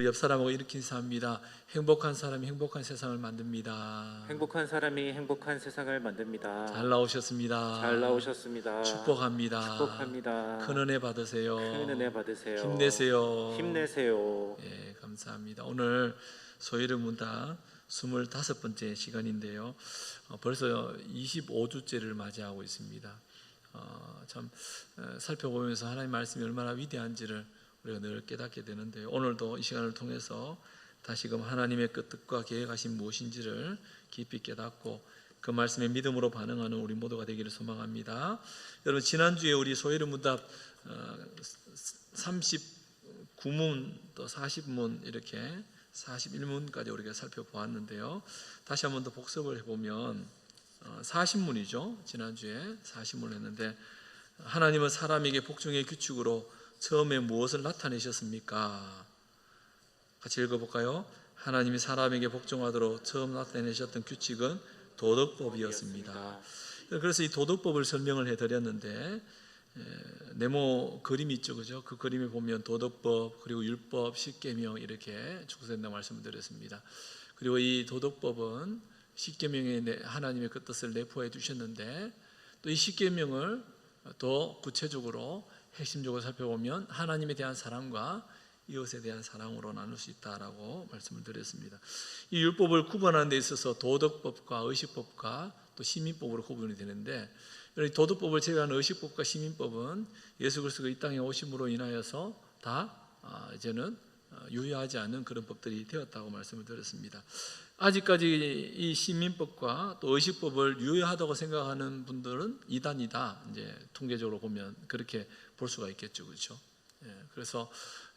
옆 사람하고 이렇게 인사합니다. 행복한 사람이 행복한 세상을 만듭니다. 행복한 사람이 행복한 세상을 만듭니다. 잘 나오셨습니다. 잘 나오셨습니다. 축복합니다. 축복합니다. 큰 은혜 받으세요. 큰 은혜 받으세요. 힘내세요. 힘내세요. 예, 감사합니다. 오늘 소위를 문답 25번째 시간인데요. 벌써 25주째를 맞이하고 있습니다. 살펴보면서 하나님 말씀이 얼마나 위대한지를 우리가 늘 깨닫게 되는데요. 오늘도 이 시간을 통해서 다시금 하나님의 뜻과 계획하신 무엇인지를 깊이 깨닫고 그 말씀에 믿음으로 반응하는 우리 모두가 되기를 소망합니다. 여러분, 지난주에 우리 소위를 문답 39문 또 40문 이렇게 41문까지 우리가 살펴보았는데요. 다시 한 번 더 복습을 해보면 40문이죠. 지난주에 40문을 했는데, 하나님은 사람에게 복종의 규칙으로 처음에 무엇을 나타내셨습니까? 같이 읽어볼까요? 하나님이 사람에게 복종하도록 처음 나타내셨던 규칙은 도덕법이었습니다. 그래서 이 도덕법을 설명을 해드렸는데, 네모 그림이 있죠, 그죠? 그 그림에 보면 도덕법, 그리고 율법, 십계명 이렇게 축소된다고 말씀을 드렸습니다. 그리고 이 도덕법은 십계명에 하나님의 그 뜻을 내포해 주셨는데, 또 이 십계명을 더 구체적으로 핵심적으로 살펴보면 하나님에 대한 사랑과 이웃에 대한 사랑으로 나눌 수 있다라고 말씀을 드렸습니다. 이 율법을 구분하는 데 있어서 도덕법과 의식법과 또 시민법으로 구분이 되는데, 도덕법을 제외한 의식법과 시민법은 예수 그리스도가 이 땅에 오심으로 인하여서 다 이제는 유효하지 않은 그런 법들이 되었다고 말씀을 드렸습니다. 아직까지 이 시민법과 또 의식법을 유효하다고 생각하는 분들은 이단이다, 이제 통계적으로 보면 그렇게 볼 수가 있겠죠, 그렇죠? 그래서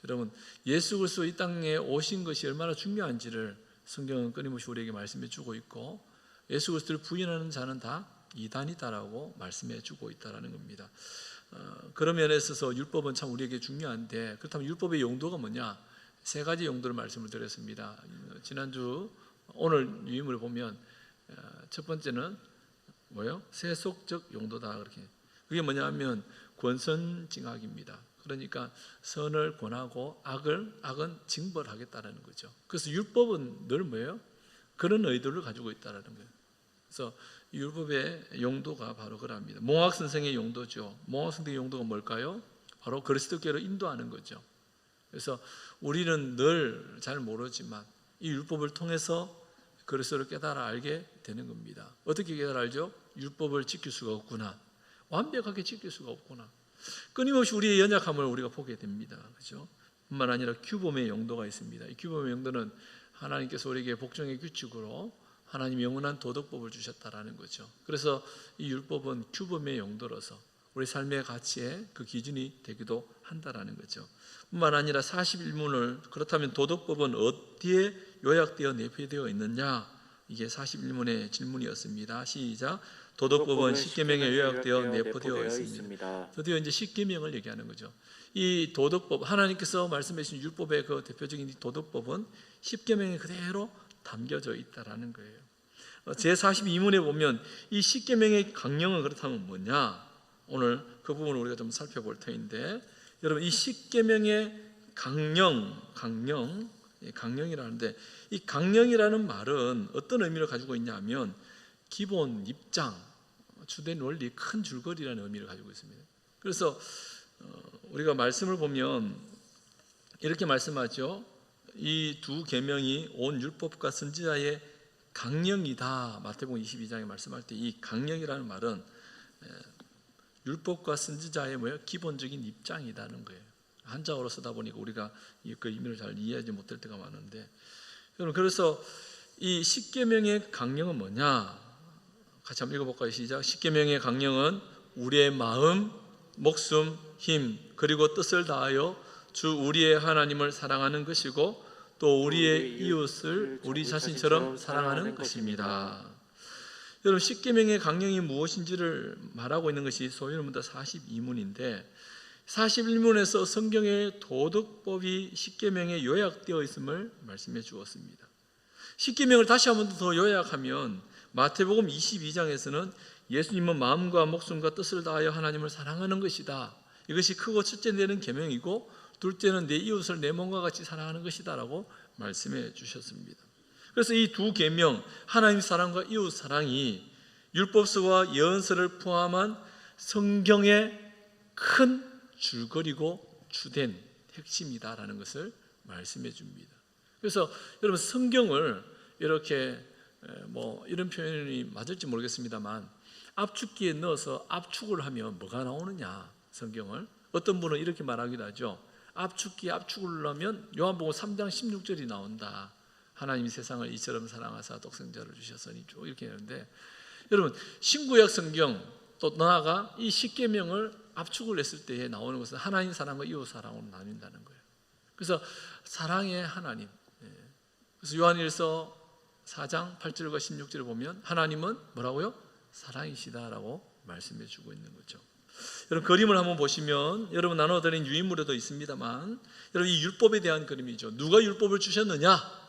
여러분, 예수 그리스도 이 땅에 오신 것이 얼마나 중요한지를 성경은 끊임없이 우리에게 말씀해 주고 있고, 예수 그리스도를 부인하는 자는 다 이단이다라고 말씀해 주고 있다라는 겁니다. 그런 면에 있어서 율법은 참 우리에게 중요한데, 그렇다면 율법의 용도가 뭐냐? 세 가지 용도를 말씀을 드렸습니다. 지난주 오늘 유임을 보면 첫 번째는 뭐예요? 세속적 용도다, 그렇게. 그게 뭐냐면 권선징악입니다. 그러니까 선을 권하고 악은 징벌하겠다라는 거죠. 그래서 율법은 늘 뭐예요? 그런 의도를 가지고 있다라는 거예요. 그래서 율법의 용도가 바로 그럽니다. 몽학 선생의 용도죠. 몽학 선생의 용도가 뭘까요? 바로 그리스도께로 인도하는 거죠. 그래서 우리는 늘 잘 모르지만 이 율법을 통해서 그리스도를 깨달아 알게 되는 겁니다. 어떻게 깨달아 알죠? 율법을 지킬 수가 없구나, 완벽하게 지킬 수가 없구나, 끊임없이 우리의 연약함을 우리가 보게 됩니다. 그렇죠? 뿐만 아니라 규범의 용도가 있습니다. 이 규범의 용도는 하나님께서 우리에게 복종의 규칙으로 하나님 영원한 도덕법을 주셨다라는 거죠. 그래서 이 율법은 규범의 용도로서 우리 삶의 가치의 그 기준이 되기도 한다라는 거죠. 뿐만 아니라 41문을, 그렇다면 도덕법은 어디에 요약되어 내포되어 있느냐? 이게 41문의 질문이었습니다. 시작. 도덕법은 십계명에 요약되어 내포되어 있습니다. 드디어 이제 십계명을 얘기하는 거죠. 이 도덕법, 하나님께서 말씀해 주신 율법의 그 대표적인 이 도덕법은 십계명에 그대로 담겨져 있다라는 거예요. 제42문에 보면 이 십계명의 강령은 그렇다면 뭐냐? 오늘 그 부분을 우리가 좀 살펴볼 터인데, 여러분, 이 십계명의 강령이라는데, 이 강령이라는 말은 어떤 의미를 가지고 있냐면 기본, 입장, 주된 원리, 큰 줄거리라는 의미를 가지고 있습니다. 그래서 우리가 말씀을 보면 이렇게 말씀하죠. 이 두 계명이 온 율법과 선지자의 강령이다. 마태복음 22장에 말씀할 때 이 강령이라는 말은 율법과 선지자의 기본적인 입장이라는 거예요. 한자어로 쓰다 보니까 우리가 그 의미를 잘 이해하지 못할 때가 많은데, 여러분, 그래서 이 십계명의 강령은 뭐냐? 같이 한번 읽어볼까요? 시작. 십계명의 강령은 우리의 마음, 목숨, 힘, 그리고 뜻을 다하여 주 우리의 하나님을 사랑하는 것이고, 또 우리의 이웃을 우리 자신처럼 사랑하는 것입니다. 여러분, 십계명의 강령이 무엇인지를 말하고 있는 것이 소위를 문답 42문인데, 41문에서 성경의 도덕법이 십계명에 요약되어 있음을 말씀해 주었습니다. 십계명을 다시 한 번 더 요약하면 마태복음 22장에서는 예수님은 마음과 목숨과 뜻을 다하여 하나님을 사랑하는 것이다, 이것이 크고 첫째 되는 계명이고, 둘째는 내 이웃을 내 몸과 같이 사랑하는 것이다라고 말씀해 주셨습니다. 그래서 이 두 계명, 하나님 사랑과 이웃 사랑이 율법서와 예언서를 포함한 성경의 큰 줄거리고 주된 핵심이다라는 것을 말씀해 줍니다. 그래서 여러분, 성경을 이렇게 이런 표현이 맞을지 모르겠습니다만 압축기에 넣어서 압축을 하면 뭐가 나오느냐, 성경을 어떤 분은 이렇게 말하기도 하죠. 압축기에 압축을 넣으면 요한복음 3장 16절이 나온다. 하나님이 세상을 이처럼 사랑하사 독생자를 주셨으니 쭉 이렇게 하는데, 여러분, 신구약 성경 또 나아가 이 십계명을 압축을 했을 때에 나오는 것은 하나님 사랑과 이웃 사랑으로 나뉜다는 거예요. 그래서 사랑의 하나님, 그래서 요한일서 4장 8절과 16절을 보면 하나님은 뭐라고요? 사랑이시다라고 말씀해 주고 있는 거죠. 여러분, 그림을 한번 보시면 여러분 나눠드린 유인물에도 있습니다만, 여러분, 이 율법에 대한 그림이죠. 누가 율법을 주셨느냐?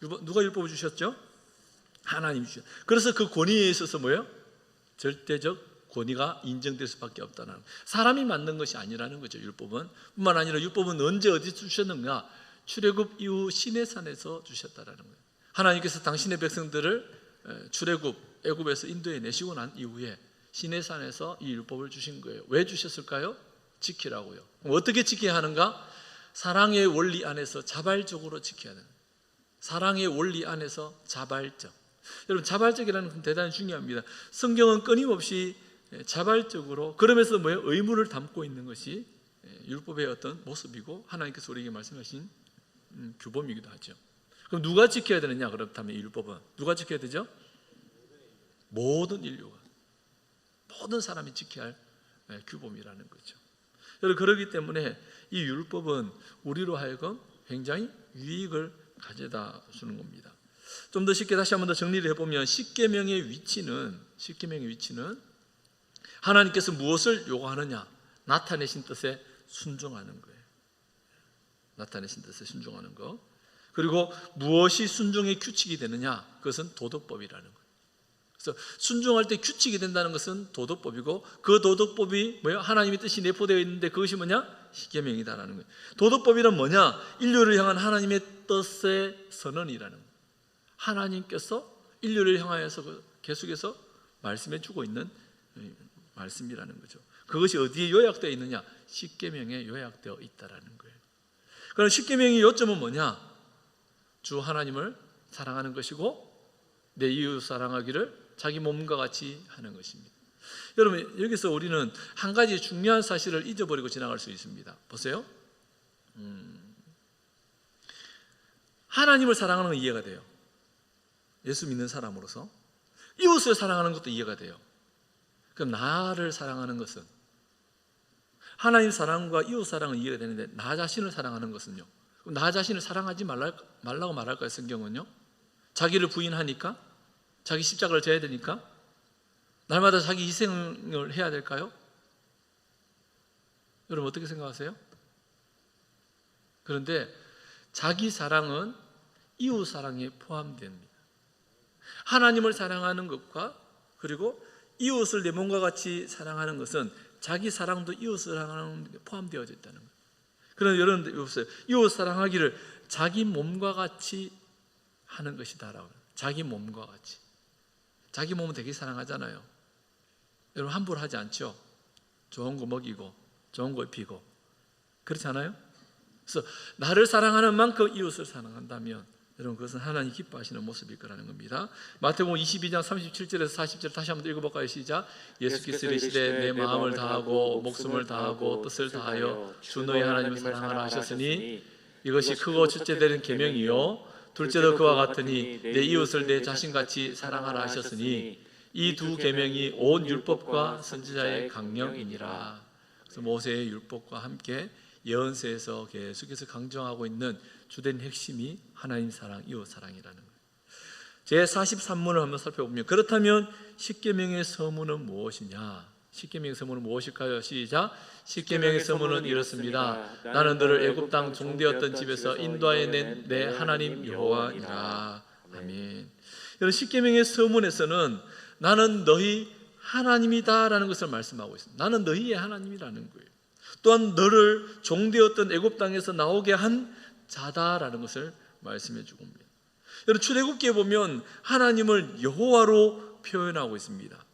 누가 율법을 주셨죠? 하나님이 주셨죠. 그래서 그 권위에 있어서 뭐예요? 절대적 권위가 인정될 수밖에 없다는, 사람이 만든 것이 아니라는 거죠. 율법은 뿐만 아니라 율법은 언제 어디서 주셨는가? 출애굽 이후 시내산에서 주셨다라는 거예요. 하나님께서 당신의 백성들을 출애굽 애굽에서 인도에 내시고 난 이후에 시내산에서 이 율법을 주신 거예요. 왜 주셨을까요? 지키라고요. 어떻게 지켜야 하는가? 사랑의 원리 안에서 자발적으로 지켜야 되는, 사랑의 원리 안에서 자발적. 여러분, 자발적이라는 건 대단히 중요합니다. 성경은 끊임없이 자발적으로, 그러면서 뭐예요? 의무를 담고 있는 것이 율법의 어떤 모습이고 하나님께서 우리에게 말씀하신 규범이기도 하죠. 그럼 누가 지켜야 되느냐? 그렇다면 이 율법은 누가 지켜야 되죠? 모든 인류가, 모든 사람이 지켜야 할 규범이라는 거죠. 여러분, 그렇기 때문에 이 율법은 우리로 하여금 굉장히 유익을 가져다 주는 겁니다. 좀 더 쉽게 다시 한 번 더 정리를 해보면 십계명의 위치는 하나님께서 무엇을 요구하느냐? 나타내신 뜻에 순종하는 거예요. 나타내신 뜻에 순종하는 거. 그리고 무엇이 순종의 규칙이 되느냐? 그것은 도덕법이라는 거예요. 그래서 순종할 때 규칙이 된다는 것은 도덕법이고, 그 도덕법이 뭐예요? 하나님의 뜻이 내포되어 있는데 그것이 뭐냐? 십계명이다라는 거예요. 도덕법이란 뭐냐? 인류를 향한 하나님의 뜻의 선언이라는 거예요. 하나님께서 인류를 향하여서 계속해서 말씀해 주고 있는 말씀이라는 거죠. 그것이 어디에 요약되어 있느냐? 십계명에 요약되어 있다라는 거예요. 그럼 십계명의 요점은 뭐냐? 주 하나님을 사랑하는 것이고 내 이웃 사랑하기를 자기 몸과 같이 하는 것입니다. 여러분, 여기서 우리는 한 가지 중요한 사실을 잊어버리고 지나갈 수 있습니다. 보세요. 하나님을 사랑하는 건 이해가 돼요. 예수 믿는 사람으로서. 이웃을 사랑하는 것도 이해가 돼요. 그럼 나를 사랑하는 것은, 하나님 사랑과 이웃 사랑은 이해가 되는데 나 자신을 사랑하는 것은요? 그럼 나 자신을 사랑하지 말라고 말할까요? 성경은요? 자기를 부인하니까? 자기 십자가를 져야 되니까? 날마다 자기 희생을 해야 될까요? 여러분, 어떻게 생각하세요? 그런데 자기 사랑은 이웃 사랑에 포함됩니다. 하나님을 사랑하는 것과 그리고 이웃을 내 몸과 같이 사랑하는 것은 자기 사랑도 이웃을 사랑하는 데 포함되어져 있다는 거예요. 그런데 여러분들 보세요. 이웃 사랑하기를 자기 몸과 같이 하는 것이다라고. 자기 몸과 같이. 자기 몸은 되게 사랑하잖아요. 여러분, 함부로 하지 않죠? 좋은 거 먹이고 좋은 거 입히고 그렇지 않아요? 그래서 나를 사랑하는 만큼 이웃을 사랑한다면 여러분, 그것은 하나님 기뻐하시는 모습일 거라는 겁니다. 마태복음 22장 37절에서 40절 다시 한번 읽어볼까요? 시작. 예수께서 이르시되 내 마음을 다하고 목숨을 다하고 뜻을 다하여 주 너희 하나님을 사랑하라 하셨으니 이것이 크고 첫째 되는 계명이요 둘째도 그와 같으니 내 이웃을 내 자신같이 사랑하라 하셨으니 이 두 계명이 온 율법과 선지자의 강령이니라. 그래서 모세의 율법과 함께 예언서에서 계속해서 강조하고 있는 주된 핵심이 하나님 사랑, 이웃 사랑이라는 거예요. 제43문을 한번 살펴보면, 그렇다면 십계명의 서문은 무엇이냐? 십계명의 서문은 무엇일까요? 시작. 십계명의 서문은 이렇습니다. 나는 너를 애굽 땅 종되었던 집에서 인도하여 낸 내 하나님 여호와이라. 아멘. 여러분, 십계명의 서문에서는 나는 너희 하나님이다라는 것을 말씀하고 있습니다. 나는 너희의 하나님이라는 거예요. 또한 너를 종되었던 애굽 땅에서 나오게 한 자다라는 것을 말씀해 주고 있습니다. 여러분, 출애굽기에 보면 하나님을 여호와로 표현하고 있습니다.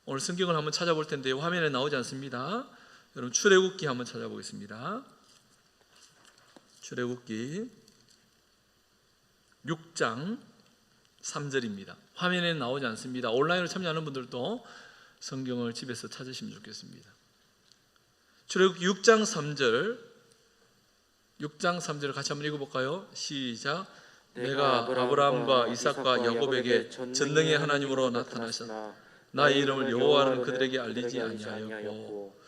오늘 성경을 한번 찾아볼 텐데 화면에 나오지 않습니다. 여러분, 출애굽기 한번 찾아보겠습니다. 출애굽기 6장 3절입니다. 화면에 나오지 않습니다. 온라인으로 참여하는 분들도 성경을 집에서 찾으시면 좋겠습니다. 출애굽기 6장 3절 같이 한번 읽어볼까요? 시작. 내가 아브라함과 이삭과 야곱에게 전능의 하나님으로 나타나셨나 나의 이름을 여호와는 그들에게 알리지 아니하였고.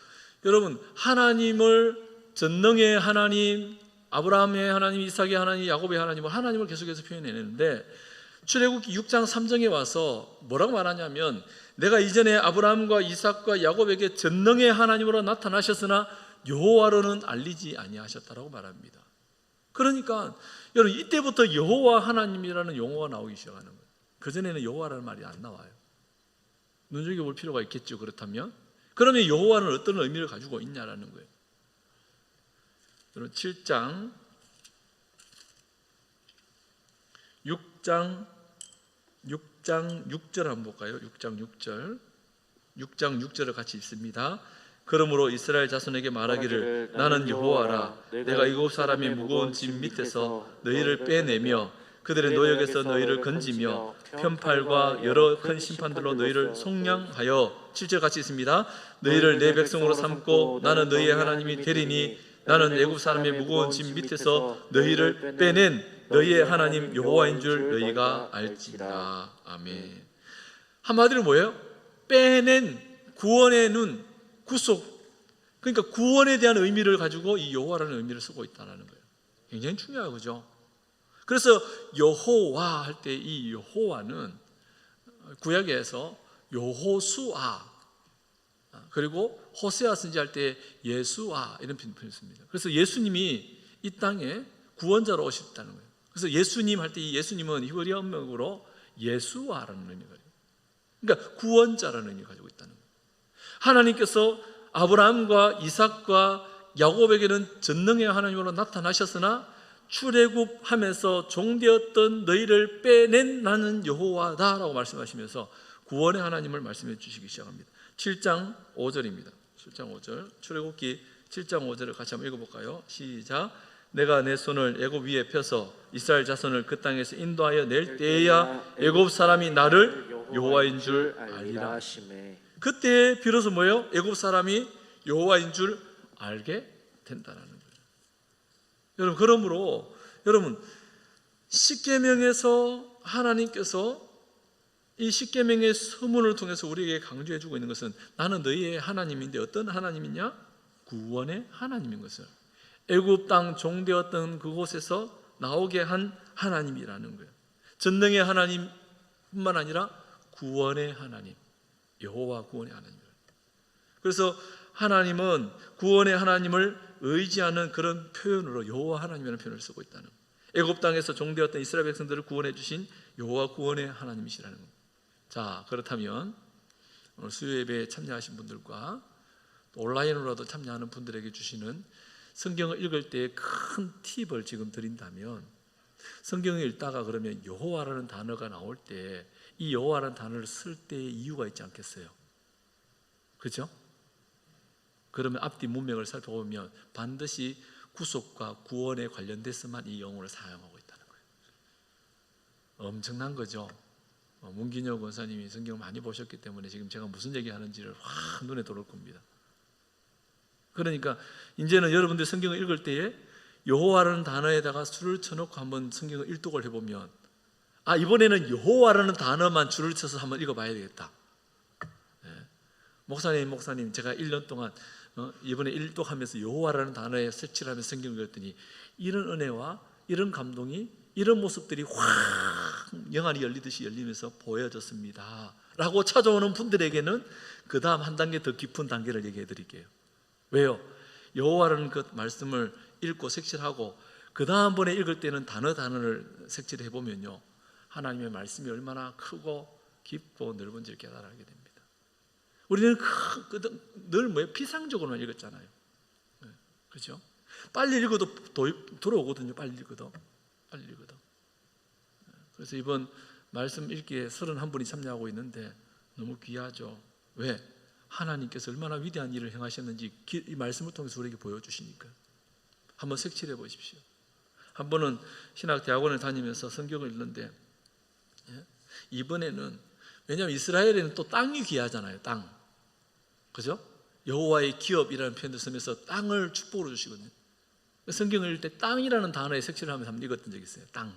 여러분, 하나님을 전능의 하나님, 아브라함의 하나님, 이삭의 하나님, 야곱의 하나님을 계속해서 표현해내는데 출애굽기 6장 3절에 와서 뭐라고 말하냐면 내가 이전에 아브라함과 이삭과 야곱에게 전능의 하나님으로 나타나셨으나 여호와로는 알리지 아니하셨다라고 말합니다. 그러니까 여러분, 이때부터 여호와 하나님이라는 용어가 나오기 시작하는 거예요. 그전에는 여호와라는 말이 안 나와요. 눈여겨볼 필요가 있겠죠. 그렇다면 그러면 여호와는 어떤 의미를 가지고 있냐라는 거예요. 여러분, 6장 6절 한번 볼까요? 6장 6절을 같이 읽습니다. 그러므로 이스라엘 자손에게 말하기를 나는 여호와라. 내가 이곳 사람이 무거운 짐 밑에서 너희를 빼내며 그들의 노역에서 너희를 건지며 편팔과 여러 큰 심판들로 너희를 속량하여 7절 같이 있습니다. 너희를 내 백성으로 삼고 나는 너희의 하나님이 되리니 나는 애굽 사람의 무거운 짐 밑에서 너희를 빼낸 너희의 하나님 여호와인 줄 너희가 알지라. 아멘. 한마디로 뭐예요? 빼낸, 구원의 눈, 구속. 그러니까 구원에 대한 의미를 가지고 이 여호와라는 의미를 쓰고 있다는 거예요. 굉장히 중요하죠, 그죠? 그래서 여호와 할 때 이 여호와는 구약에서 여호수아, 그리고 호세아 선지할 때 예수아 이런 표현을 씁니다. 그래서 예수님이 이 땅에 구원자로 오셨다는 거예요. 그래서 예수님 할 때 이 예수님은 히브리 언어로 예수아라는 의미가 있어요. 그러니까 구원자라는 의미를 가지고 있다는 거예요. 하나님께서 아브라함과 이삭과 야곱에게는 전능의 하나님으로 나타나셨으나 출애굽하면서 종되었던 너희를 빼낸 나는 여호와다라고 말씀하시면서 구원의 하나님을 말씀해 주시기 시작합니다. 7장 5절입니다. 7장 5절. 출애굽기 7장 5절을 같이 한번 읽어볼까요? 시작. 내가 내 손을 애굽 위에 펴서 이스라엘 자손을 그 땅에서 인도하여 낼 때에야 애굽 사람이 나를 여호와인 줄 알리라. 그때 비로소 뭐예요? 애굽 사람이 여호와인 줄 알게 된다는 거예요. 여러분, 그러므로 여러분, 십계명에서 하나님께서 이 십계명의 서문을 통해서 우리에게 강조해 주고 있는 것은 나는 너희의 하나님인데 어떤 하나님이냐? 구원의 하나님인 것을, 애굽 땅 종되었던 그곳에서 나오게 한 하나님이라는 거예요. 전능의 하나님뿐만 아니라 구원의 하나님, 여호와 구원의 하나님. 그래서 하나님은 구원의 하나님을 의지하는 그런 표현으로 여호와 하나님이라는 표현을 쓰고 있다는 거예요. 애굽 땅에서 종되었던 이스라엘 백성들을 구원해 주신 여호와 구원의 하나님이시라는 겁니다. 자, 그렇다면 오늘 수요 예배에 참여하신 분들과 또 온라인으로라도 참여하는 분들에게 주시는 성경을 읽을 때 큰 팁을 지금 드린다면, 성경을 읽다가 그러면 여호와라는 단어가 나올 때 이 여호와라는 단어를 쓸 때의 이유가 있지 않겠어요? 그렇죠? 그러면 앞뒤 문맥을 살펴보면 반드시 구속과 구원에 관련돼서만 이 용어를 사용하고 있다는 거예요. 엄청난 거죠. 문기녀 권사님이 성경을 많이 보셨기 때문에 지금 제가 무슨 얘기하는지를 확 눈에 들어올 겁니다. 그러니까 이제는 여러분들 성경을 읽을 때에 여호와라는 단어에다가 줄을 쳐놓고 한번 성경을 일독을 해보면, 아, 이번에는 여호와라는 단어만 줄을 쳐서 한번 읽어봐야 되겠다. 목사님 제가 1년 동안 이번에 일독하면서 여호와라는 단어에 설치를 하면서 성경을 읽었더니 이런 은혜와 이런 감동이, 이런 모습들이 확 영안이 열리듯이 열리면서 보여졌습니다 라고 찾아오는 분들에게는 그 다음 한 단계 더 깊은 단계를 얘기해 드릴게요. 왜요? 여호와라는 그 말씀을 읽고 색칠하고 그 다음번에 읽을 때는 단어를 색칠해 보면요, 하나님의 말씀이 얼마나 크고 깊고 넓은지를 깨달게 됩니다. 우리는 늘 피상적으로만 읽었잖아요. 그렇죠? 빨리 읽어도 돌아오거든요. 빨리 읽어도. 그래서 이번 말씀 읽기에 31분이 참여하고 있는데 너무 귀하죠. 왜? 하나님께서 얼마나 위대한 일을 행하셨는지 이 말씀을 통해서 우리에게 보여주시니까. 한번 색칠해 보십시오. 한 번은 신학대학원을 다니면서 성경을 읽는데, 이번에는, 왜냐하면 이스라엘에는 또 땅이 귀하잖아요. 땅, 그죠? 여호와의 기업이라는 표현을 쓰면서 땅을 축복으로 주시거든요. 성경을 읽을 때 땅이라는 단어에 색칠을 하면서 한번 읽었던 적이 있어요. 땅.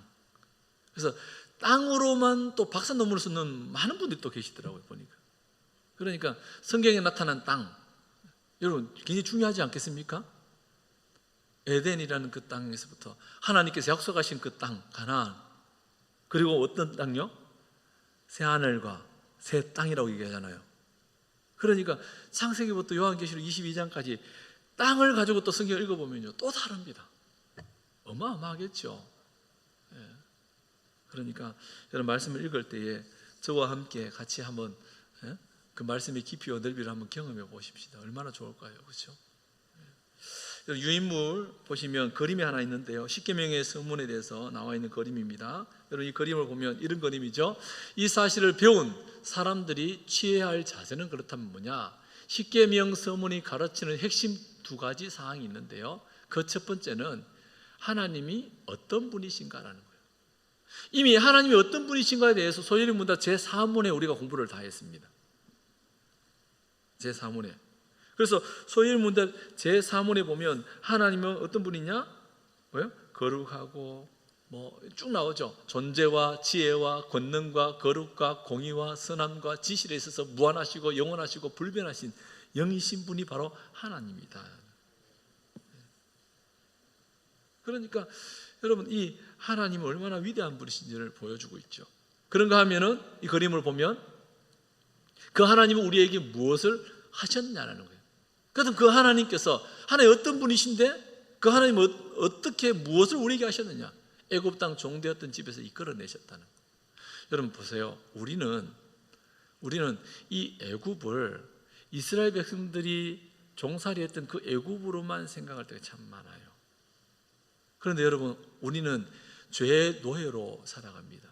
그래서 땅으로만 또 박사 논문을 쓰는 많은 분들이 또 계시더라고요, 보니까. 그러니까 성경에 나타난 땅, 여러분 굉장히 중요하지 않겠습니까? 에덴이라는 그 땅에서부터 하나님께서 약속하신 그 땅, 가나안, 그리고 어떤 땅요? 새하늘과 새 땅이라고 얘기하잖아요. 그러니까 창세기부터 요한계시록 22장까지 땅을 가지고 또 성경을 읽어보면요, 또 다릅니다. 어마어마하겠죠. 그러니까 여러분 말씀을 읽을 때에 저와 함께 같이 한번 그 말씀의 깊이와 넓이를 한번 경험해 보십시다. 얼마나 좋을까요? 그렇죠? 유인물 보시면 그림이 하나 있는데요, 십계명의 서문에 대해서 나와 있는 그림입니다. 여러분 이 그림을 보면 이런 그림이죠. 이 사실을 배운 사람들이 취해야 할 자세는 그렇다면 뭐냐? 십계명 서문이 가르치는 핵심 두 가지 사항이 있는데요, 그 첫 번째는 하나님이 어떤 분이신가라는 거예요. 이미 하나님이 어떤 분이신가에 대해서 소요리 문답 제4문에 우리가 공부를 다 했습니다. 제4문에. 그래서 소요리 문답 제4문에 보면 하나님은 어떤 분이냐? 뭐요? 거룩하고 쭉 나오죠. 존재와 지혜와 권능과 거룩과 공의와 선함과 지실에 있어서 무한하시고 영원하시고 불변하신 영이신 분이 바로 하나님이다. 그러니까 여러분 이 하나님은 얼마나 위대한 분이신지를 보여주고 있죠. 그런가 하면은 이 그림을 보면 그 하나님은 우리에게 무엇을 하셨냐는 거예요. 그래서 그 하나님께서 하나님 어떤 분이신데 그 하나님은 어떻게 무엇을 우리에게 하셨느냐? 애굽 땅 종되었던 집에서 이끌어내셨다는 거예요. 여러분 보세요. 우리는 이 애굽을 이스라엘 백성들이 종살이했던 그 애굽으로만 생각할 때가 참 많아요. 그런데 여러분 우리는 죄의 노예로 살아갑니다.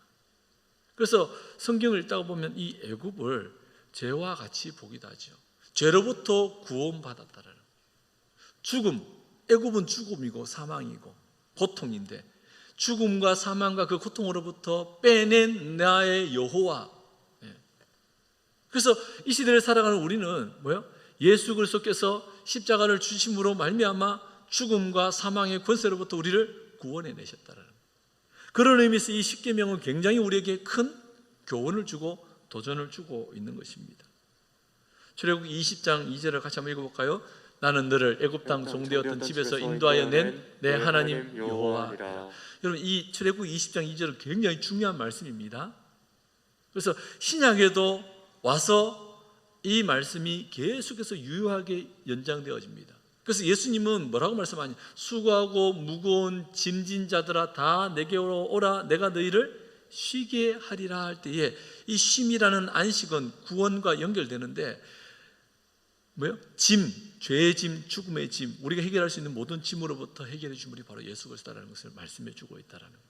그래서 성경을 읽다가 보면 이 애굽을 죄와 같이 보기도 하죠. 죄로부터 구원받았다라는 죽음, 애굽은 죽음이고 사망이고 고통인데 죽음과 사망과 그 고통으로부터 빼낸 나의 여호와. 그래서 이 시대를 살아가는 우리는 뭐요? 예수 그리스도께서 십자가를 주심으로 말미암아 죽음과 사망의 권세로부터 우리를 구원해 내셨다는 그런 의미에서 이 십계명은 굉장히 우리에게 큰 교훈을 주고 도전을 주고 있는 것입니다. 출애굽기 20장 2절을 같이 한번 읽어볼까요? 나는 너를 애굽 땅 종되었던 집에서 인도하여 낸 내 하나님 여호와라. 여러분 이 출애굽기 20장 2절은 굉장히 중요한 말씀입니다. 그래서 신약에도 와서 이 말씀이 계속해서 유효하게 연장되어집니다. 그래서 예수님은 뭐라고 말씀하냐? 수고하고 무거운 짐진 자들아 다 내게로 오라 내가 너희를 쉬게 하리라 할 때에 이 쉼이라는 안식은 구원과 연결되는데 뭐요? 짐, 죄의 짐, 죽음의 짐, 우리가 해결할 수 있는 모든 짐으로부터 해결해 준 분이 바로 예수 그리스도라는 것을 말씀해 주고 있다라는 거예요.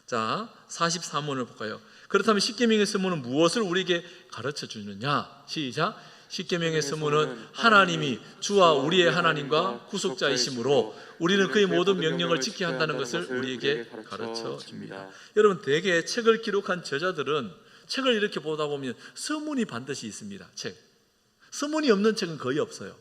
자, 44문을 볼까요? 그렇다면 십계명의 서문은 무엇을 우리에게 가르쳐 주느냐? 시작. 십계명의 서문은 하나님이 주와 우리의 하나님과 구속자이시므로 우리는 그의 모든 명령을 지켜야 한다는 것을 우리에게 가르쳐 줍니다. 여러분 대개 책을 기록한 저자들은 책을 이렇게 보다 보면 서문이 반드시 있습니다. 서문이 없는 책은 거의 없어요.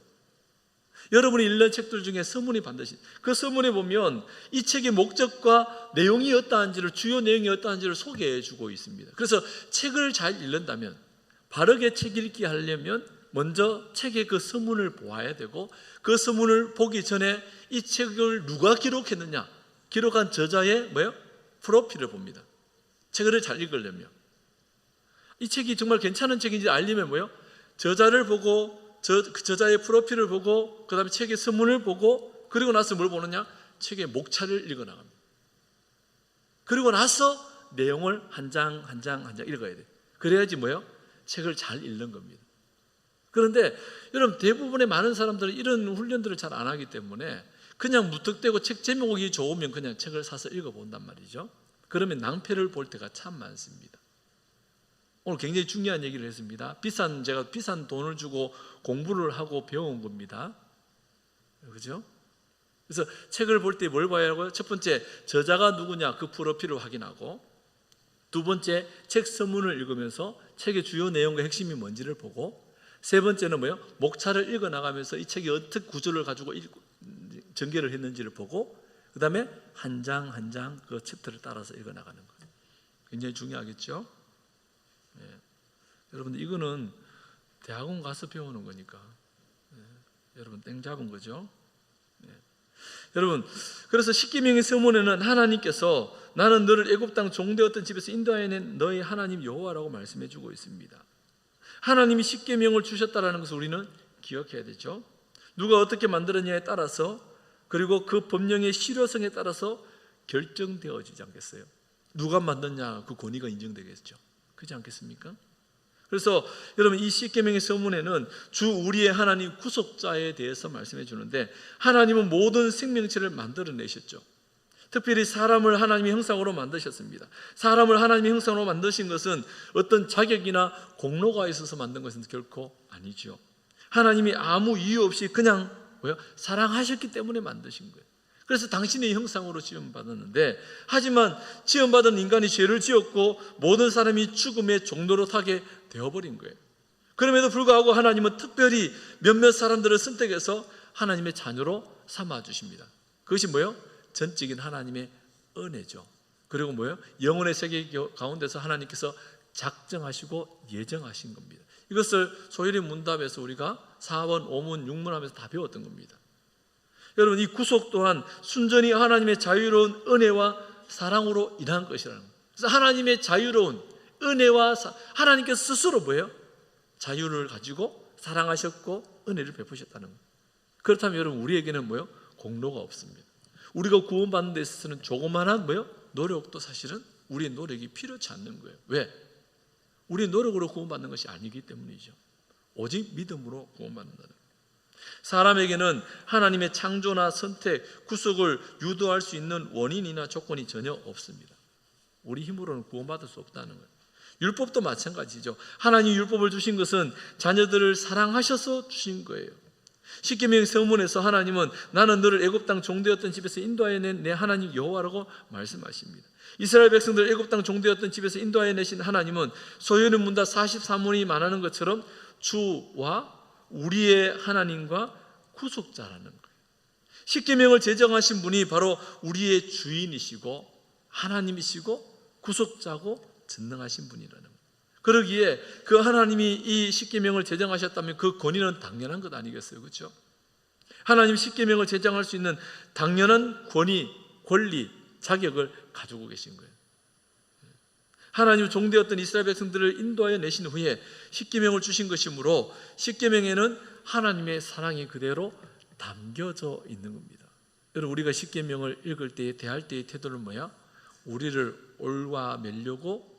여러분이 읽는 책들 중에 서문이 반드시, 그 서문에 보면 이 책의 목적과 내용이 어떠한지를, 주요 내용이 어떠한지를 소개해 주고 있습니다. 그래서 책을 잘 읽는다면, 바르게 책 읽기 하려면 먼저 책의 그 서문을 보아야 되고, 그 서문을 보기 전에 이 책을 누가 기록했느냐, 기록한 저자의 프로필을 봅니다. 책을 잘 읽으려면 이 책이 정말 괜찮은 책인지 알려면 저자를 보고 그 저자의 프로필을 보고 그 다음에 책의 서문을 보고, 그리고 나서 뭘 보느냐? 책의 목차를 읽어나갑니다. 그리고 나서 내용을 한 장 한 장 한 장 읽어야 돼요. 그래야지 책을 잘 읽는 겁니다. 그런데 여러분 대부분의 많은 사람들은 이런 훈련들을 잘 안 하기 때문에 그냥 무턱대고 책 제목이 좋으면 그냥 책을 사서 읽어본단 말이죠. 그러면 낭패를 볼 때가 참 많습니다. 오늘 굉장히 중요한 얘기를 했습니다. 제가 비싼 돈을 주고 공부를 하고 배운 겁니다. 그죠? 그래서 책을 볼 때 뭘 봐야 하고요? 첫 번째, 저자가 누구냐 그 프로필을 확인하고, 두 번째, 책 서문을 읽으면서 책의 주요 내용과 핵심이 뭔지를 보고, 세 번째는 뭐예요? 목차를 읽어 나가면서 이 책이 어떻게 구조를 가지고 전개를 했는지를 보고, 그 다음에 한 장 한 장 그 챕터를 따라서 읽어 나가는 거예요. 굉장히 중요하겠죠? 네. 여러분들 이거는 대학원 가서 배우는 거니까 여러분 땡 잡은 거죠. 네. 여러분, 그래서 십계명의 서문에는 하나님께서 나는 너를 애굽 땅 종되었던 집에서 인도하여낸 너의 하나님 여호와라고 말씀해 주고 있습니다. 하나님이 십계명을 주셨다라는 것을 우리는 기억해야 되죠. 누가 어떻게 만들었냐에 따라서, 그리고 그 법령의 실효성에 따라서 결정되어지지 않겠어요? 누가 만든,냐 그 권위가 인정되겠죠. 그렇지 않겠습니까? 그래서 여러분 이 십계명의 서문에는 주 우리의 하나님 구속자에 대해서 말씀해 주는데, 하나님은 모든 생명체를 만들어내셨죠. 특별히 사람을 하나님의 형상으로 만드셨습니다. 사람을 하나님의 형상으로 만드신 것은 어떤 자격이나 공로가 있어서 만든 것은 결코 아니죠. 하나님이 아무 이유 없이 그냥 사랑하셨기 때문에 만드신 거예요. 그래서 당신의 형상으로 지음받았는데, 하지만 지음받은 인간이 죄를 지었고 모든 사람이 죽음의 종로로 타게 되어버린 거예요. 그럼에도 불구하고 하나님은 특별히 몇몇 사람들을 선택해서 하나님의 자녀로 삼아주십니다. 그것이 뭐예요? 전적인 하나님의 은혜죠. 그리고 뭐예요? 영혼의 세계 가운데서 하나님께서 작정하시고 예정하신 겁니다. 이것을 소요리 문답에서 우리가 4번, 5문, 6문 하면서 다 배웠던 겁니다. 여러분 이 구속 또한 순전히 하나님의 자유로운 은혜와 사랑으로 일하는 것이라는 거예요. 그래서 하나님의 자유로운 은혜와 하나님께서 스스로 뭐예요? 자유를 가지고 사랑하셨고 은혜를 베푸셨다는 거예요. 그렇다면 여러분 우리에게는 뭐예요? 공로가 없습니다. 우리가 구원받는 데 있어서는 조그마한 뭐예요? 노력도 사실은 우리의 노력이 필요치 않는 거예요. 왜? 우리의 노력으로 구원받는 것이 아니기 때문이죠. 오직 믿음으로 구원받는다는 거예요. 사람에게는 하나님의 창조나 선택, 구속을 유도할 수 있는 원인이나 조건이 전혀 없습니다. 우리 힘으로는 구원받을 수 없다는 거예요. 율법도 마찬가지죠. 하나님 율법을 주신 것은 자녀들을 사랑하셔서 주신 거예요. 십계명 서문에서 하나님은 나는 너를 애굽 땅 종되었던 집에서 인도하여 낸 내 하나님 여호와라고 말씀하십니다. 이스라엘 백성들 애굽 땅 종되었던 집에서 인도하여 내신 하나님은 소요리 문답 43문이 말하는 것처럼 주와 우리의 하나님과 구속자라는 거예요. 십계명을 제정하신 분이 바로 우리의 주인이시고 하나님이시고 구속자고 전능하신 분이라는 거예요. 그러기에 그 하나님이 이 십계명을 제정하셨다면 그 권위는 당연한 것 아니겠어요? 그렇죠? 하나님 십계명을 제정할 수 있는 당연한 권위, 권리, 자격을 가지고 계신 거예요. 하나님 종되었던 이스라엘 백성들을 인도하여 내신 후에 십계명을 주신 것이므로 십계명에는 하나님의 사랑이 그대로 담겨져 있는 겁니다. 여러분 우리가 십계명을 읽을 때 대할 때의 태도는 뭐야? 우리를 올와매려고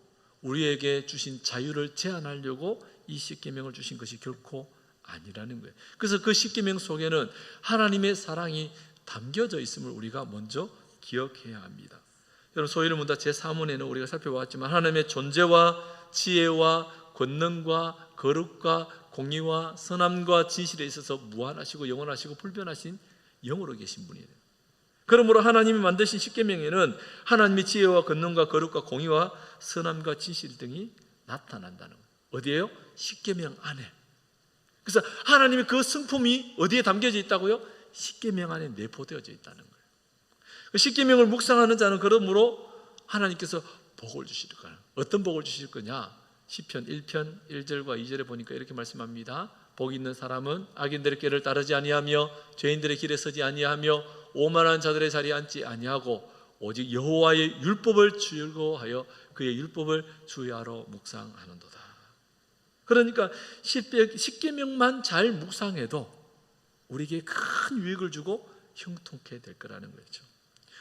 우리에게 주신 자유를 제한하려고 이 십계명을 주신 것이 결코 아니라는 거예요. 그래서 그 십계명 속에는 하나님의 사랑이 담겨져 있음을 우리가 먼저 기억해야 합니다. 여러분 소요리 문답 제3문에는 우리가 살펴봤지만 하나님의 존재와 지혜와 권능과 거룩과 공의와 선함과 진실에 있어서 무한하시고 영원하시고 불변하신 영으로 계신 분이에요. 그러므로 하나님이 만드신 십계명에는 하나님의 지혜와 권능과 거룩과 공의와 선함과 진실 등이 나타난다는 거예요. 어디에요? 십계명 안에. 그래서 하나님의 그 성품이 어디에 담겨져 있다고요? 십계명 안에 내포되어져 있다는 거예요. 십계명을 묵상하는 자는 그러므로 하나님께서 복을 주실 거예요. 어떤 복을 주실 거냐? 시편 1편 1절과 2절에 보니까 이렇게 말씀합니다. 복 있는 사람은 악인들의 길을 따르지 아니하며 죄인들의 길에 서지 아니하며 오만한 자들의 자리에 앉지 아니하고 오직 여호와의 율법을 즐거워하여 그의 율법을 주야로 묵상하는도다. 그러니까 십계명만 잘 묵상해도 우리에게 큰 유익을 주고 형통케 될 거라는 거죠.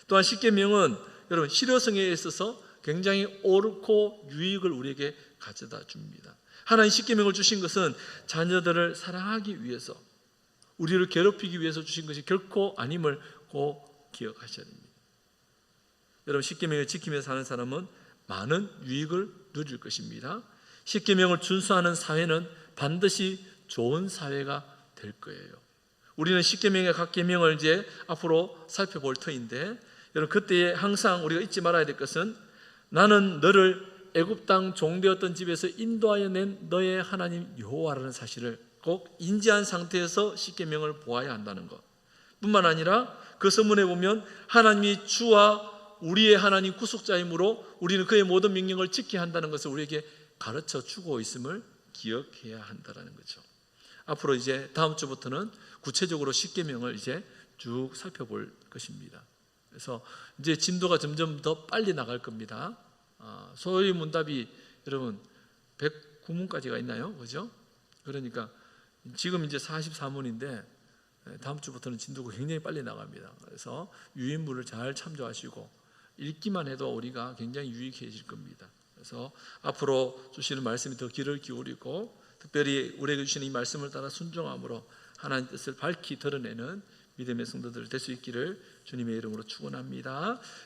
또한 십계명은 여러분 실효성에 있어서 굉장히 옳고 유익을 우리에게 가져다 줍니다. 하나님 십계명을 주신 것은 자녀들을 사랑하기 위해서, 우리를 괴롭히기 위해서 주신 것이 결코 아님을 꼭 기억하셔야 됩니다. 여러분, 십계명을 지키며 사는 사람은 많은 유익을 누릴 것입니다. 십계명을 준수하는 사회는 반드시 좋은 사회가 될 거예요. 우리는 십계명의 각 계명을 이제 앞으로 살펴볼 터인데, 여러분, 그때에 항상 우리가 잊지 말아야 될 것은 나는 너를 애굽 땅 종되었던 집에서 인도하여 낸 너의 하나님 여호와라는 사실을 꼭 인지한 상태에서 십계명을 보아야 한다는 것 뿐만 아니라, 그 서문에 보면 하나님이 주와 우리의 하나님 구속자이므로 우리는 그의 모든 명령을 지켜야 한다는 것을 우리에게 가르쳐 주고 있음을 기억해야 한다는 거죠. 앞으로 이제 다음 주부터는 구체적으로 십계명을 이제 쭉 살펴볼 것입니다. 그래서 이제 진도가 점점 더 빨리 나갈 겁니다. 소위 문답이 여러분 109문까지가 있나요? 그죠? 그러니까 지금 이제 44문인데 다음 주부터는 진도가 굉장히 빨리 나갑니다. 그래서 유인물을 잘 참조하시고 읽기만 해도 우리가 굉장히 유익해질 겁니다. 그래서 앞으로 주시는 말씀이 더 귀를 기울이고, 특별히 우리에게 주시는 이 말씀을 따라 순종함으로 하나님 뜻을 밝히 드러내는 믿음의 성도들 될 수 있기를 주님의 이름으로 축원합니다.